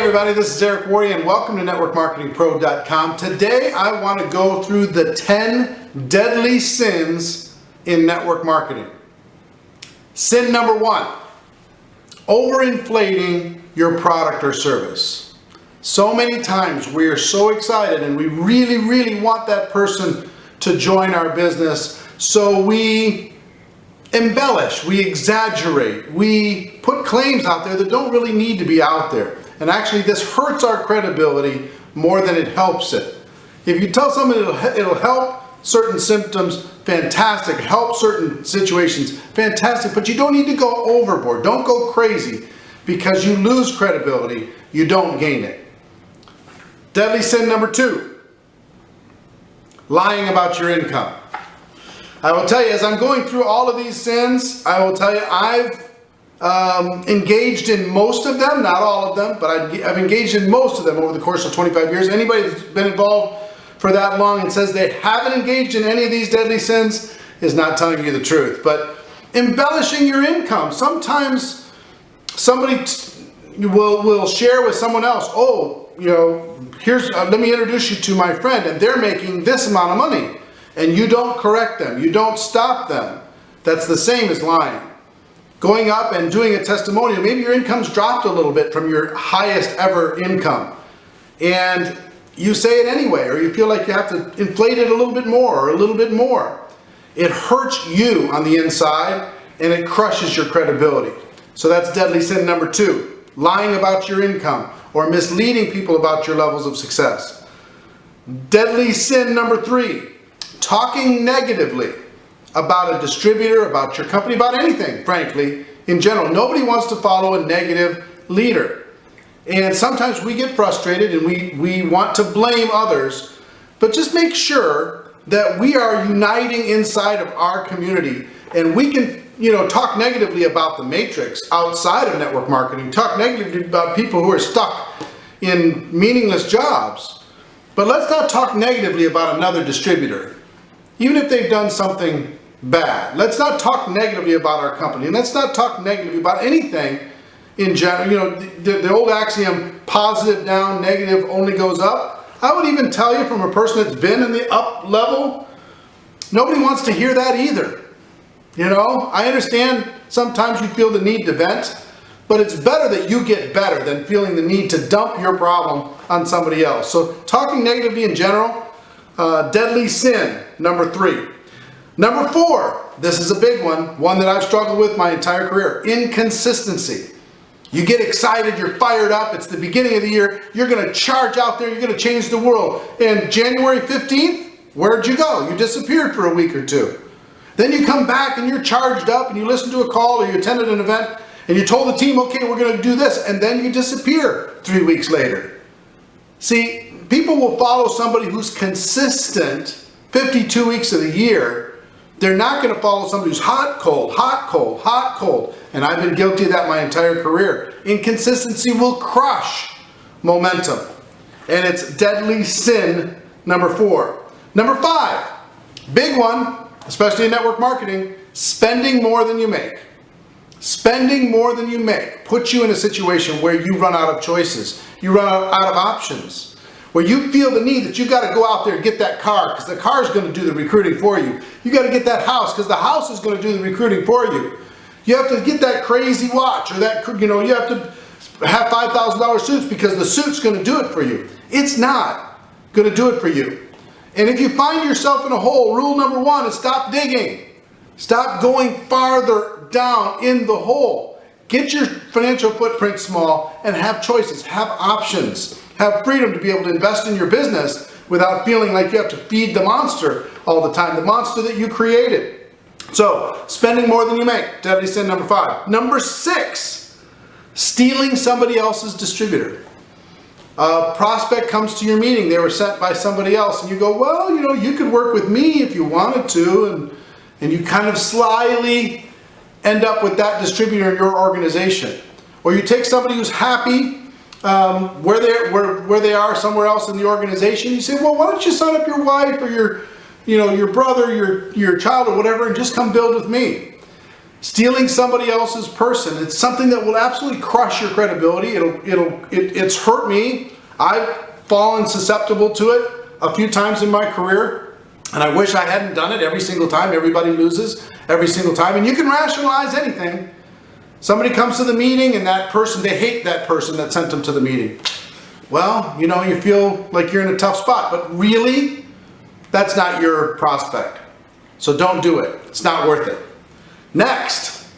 everybody, this is Eric Worre and welcome to networkmarketingpro.com. Today I want to go through the 10 deadly sins in network marketing. Sin number 1, overinflating your product or service. So many times we are so excited and we really want that person to join our business, so we embellish, we exaggerate, we put claims out there that don't really need to be out there. And actually this hurts our credibility more than it helps it. If you tell someone it'll help certain symptoms, fantastic. Help certain situations, fantastic. But you don't need to go overboard. Don't go crazy, because you lose credibility, you don't gain it. Deadly sin number 2, lying about your income. I will tell you, as I'm going through all of these sins, I will tell you I've engaged in most of them, not all of them, but I've engaged in most of them over the course of 25 years. Anybody that's been involved for that long and says they haven't engaged in any of these deadly sins is not telling you the truth. But embellishing your income, sometimes somebody will share with someone else, oh, you know, here's let me introduce you to my friend and they're making this amount of money, and you don't correct them, you don't stop them. That's the same as lying. Going up and doing a testimonial, maybe your income's dropped a little bit from your highest ever income, and you say it anyway, or you feel like you have to inflate it a little bit more or a little bit more. It hurts you on the inside and it crushes your credibility. So that's deadly sin number 2, lying about your income or misleading people about your levels of success. Deadly sin number 3, talking negatively about a distributor, about your company, about anything, frankly, in general. Nobody wants to follow a negative leader. And sometimes we get frustrated and we want to blame others, but just make sure that we are uniting inside of our community, and we can, you know, talk negatively about the matrix outside of network marketing, talk negatively about people who are stuck in meaningless jobs, but let's not talk negatively about another distributor, even if they've done something bad. Let's not talk negatively about our company, and let's not talk negatively about anything in general. You know, the old axiom, positive down, negative only goes up. I would even tell you, from a person that's been in the up level, nobody wants to hear that either. You know, I understand sometimes you feel the need to vent, but it's better that you get better than feeling the need to dump your problem on somebody else. So talking negatively in general, deadly sin number 3. Number 4, this is a big one that I've struggled with my entire career: inconsistency. You get excited, you're fired up, it's the beginning of the year, you're going to charge out there, you're going to change the world. And January 15th, where'd you go? You disappeared for a week or 2. Then you come back and you're charged up and you listen to a call or you attended an event and you told the team, okay, we're going to do this, and then you disappear 3 weeks later. See, people will follow somebody who's consistent 52 weeks of the year. They're not going to follow somebody who's hot, cold, hot, cold, hot, cold. And I've been guilty of that my entire career. Inconsistency will crush momentum. And it's deadly sin number 4. Number 5, big one, especially in network marketing: spending more than you make. Spending more than you make puts you in a situation where you run out of choices. You run out of options. Where you feel the need that you got to go out there and get that car, because the car is going to do the recruiting for you. You got to get that house because the house is going to do the recruiting for you. You have to get that crazy watch, or that, you know, you have to have $5,000 suits because the suit's going to do it for you. It's not going to do it for you. And if you find yourself in a hole, rule number 1 is stop digging. Stop going farther down in the hole. Get your financial footprint small and have choices, have options. Have freedom to be able to invest in your business without feeling like you have to feed the monster all the time, the monster that you created. So, spending more than you make, deadly sin number 5. Number 6, stealing somebody else's distributor. A prospect comes to your meeting, they were sent by somebody else, and you go, well, you know, you could work with me if you wanted to, and you kind of slyly end up with that distributor in your organization. Or you take somebody who's happy where they are somewhere else in the organization. You say, well, why don't you sign up your wife or your brother, your child or whatever, and just come build with me. Stealing somebody else's person, it's something that will absolutely crush your credibility. It's hurt me. I've fallen susceptible to it a few times in my career, and I wish I hadn't done it every single time. Everybody loses every single time, and you can rationalize anything. Somebody comes to the meeting and that person, they hate that person that sent them to the meeting. Well, you know, you feel like you're in a tough spot, but really, that's not your prospect. So don't do it. It's not worth it. Next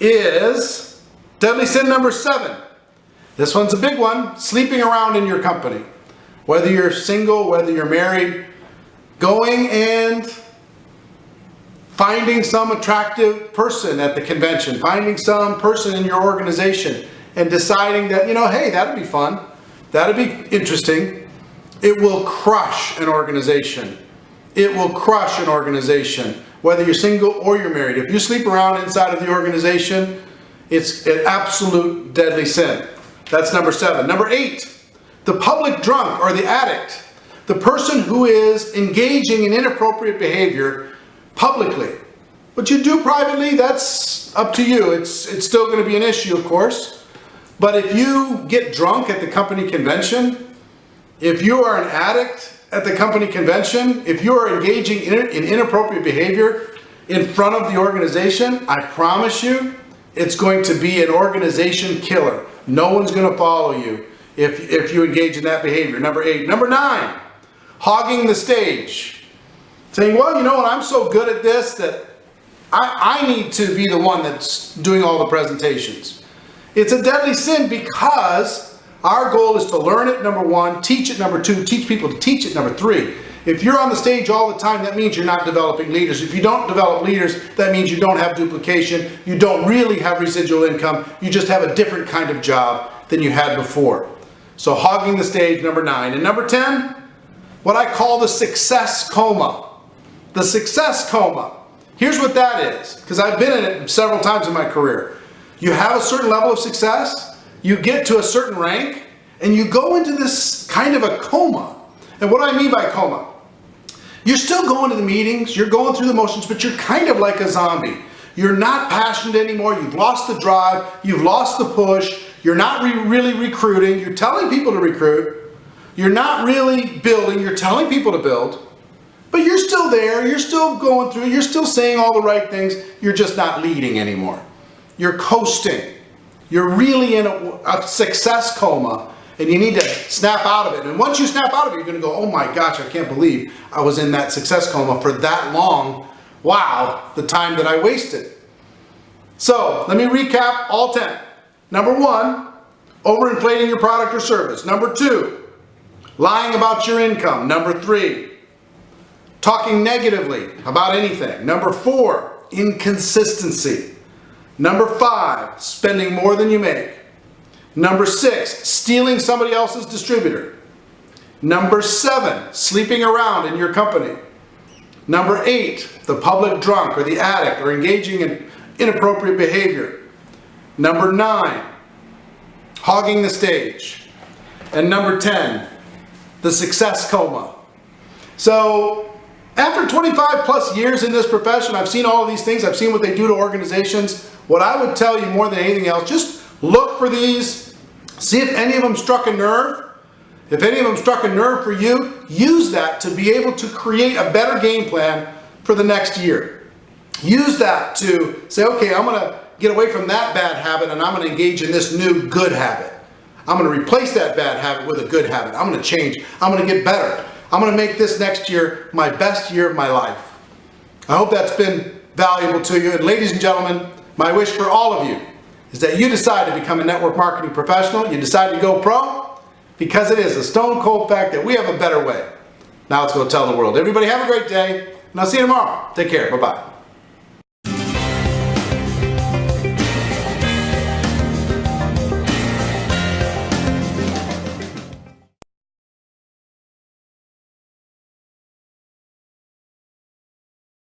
is deadly sin number 7. This one's a big one. Sleeping around in your company. Whether you're single, whether you're married, going and finding some attractive person at the convention, finding some person in your organization and deciding that, you know, hey, that'd be fun. That'd be interesting. It will crush an organization. It will crush an organization. Whether you're single or you're married. If you sleep around inside of the organization, it's an absolute deadly sin. That's number 7. Number 8, the public drunk or the addict. The person who is engaging in inappropriate behavior publicly. What you do privately, that's up to you. It's still going to be an issue, of course. But if you get drunk at the company convention, if you are an addict at the company convention, if you are engaging in inappropriate behavior in front of the organization, I promise you, it's going to be an organization killer. No one's going to follow you if you engage in that behavior. Number 8. Number 9, hogging the stage. Saying, well, you know what, I'm so good at this that I need to be the one that's doing all the presentations. It's a deadly sin because our goal is to learn it, number 1, teach it, number 2, teach people to teach it, number 3. If you're on the stage all the time, that means you're not developing leaders. If you don't develop leaders, that means you don't have duplication, you don't really have residual income, you just have a different kind of job than you had before. So hogging the stage, number 9. And number 10, what I call the success coma. The success coma. Here's what that is, because I've been in it several times in my career. You have a certain level of success, you get to a certain rank, and you go into this kind of a coma. And what do I mean by coma? You're still going to the meetings, you're going through the motions, but you're kind of like a zombie. You're not passionate anymore, you've lost the drive, you've lost the push, you're not really recruiting, you're telling people to recruit, you're not really building, you're telling people to build, but you're still there, you're still going through, you're still saying all the right things, you're just not leading anymore. You're coasting. You're really in a success coma, and you need to snap out of it. And once you snap out of it, you're going to go, oh my gosh, I can't believe I was in that success coma for that long. Wow, the time that I wasted. So let me recap all 10. Number 1, overinflating your product or service. Number 2, lying about your income. Number 3, talking negatively about anything. Number 4, inconsistency. Number 5, spending more than you make. Number 6, stealing somebody else's distributor. Number 7, sleeping around in your company. Number 8, the public drunk or the addict or engaging in inappropriate behavior. Number 9, hogging the stage. And number 10, the success coma. So after 25 plus years in this profession, I've seen all of these things. I've seen what they do to organizations. What I would tell you more than anything else, just look for these, see if any of them struck a nerve. If any of them struck a nerve for you, use that to be able to create a better game plan for the next year. Use that to say, okay, I'm going to get away from that bad habit and I'm going to engage in this new good habit. I'm going to replace that bad habit with a good habit. I'm going to change. I'm going to get better. I'm going to make this next year my best year of my life. I hope that's been valuable to you. And ladies and gentlemen, my wish for all of you is that you decide to become a network marketing professional. You decide to go pro, because it is a stone cold fact that we have a better way. Now let's go tell the world. Everybody have a great day, and I'll see you tomorrow. Take care. Bye-bye.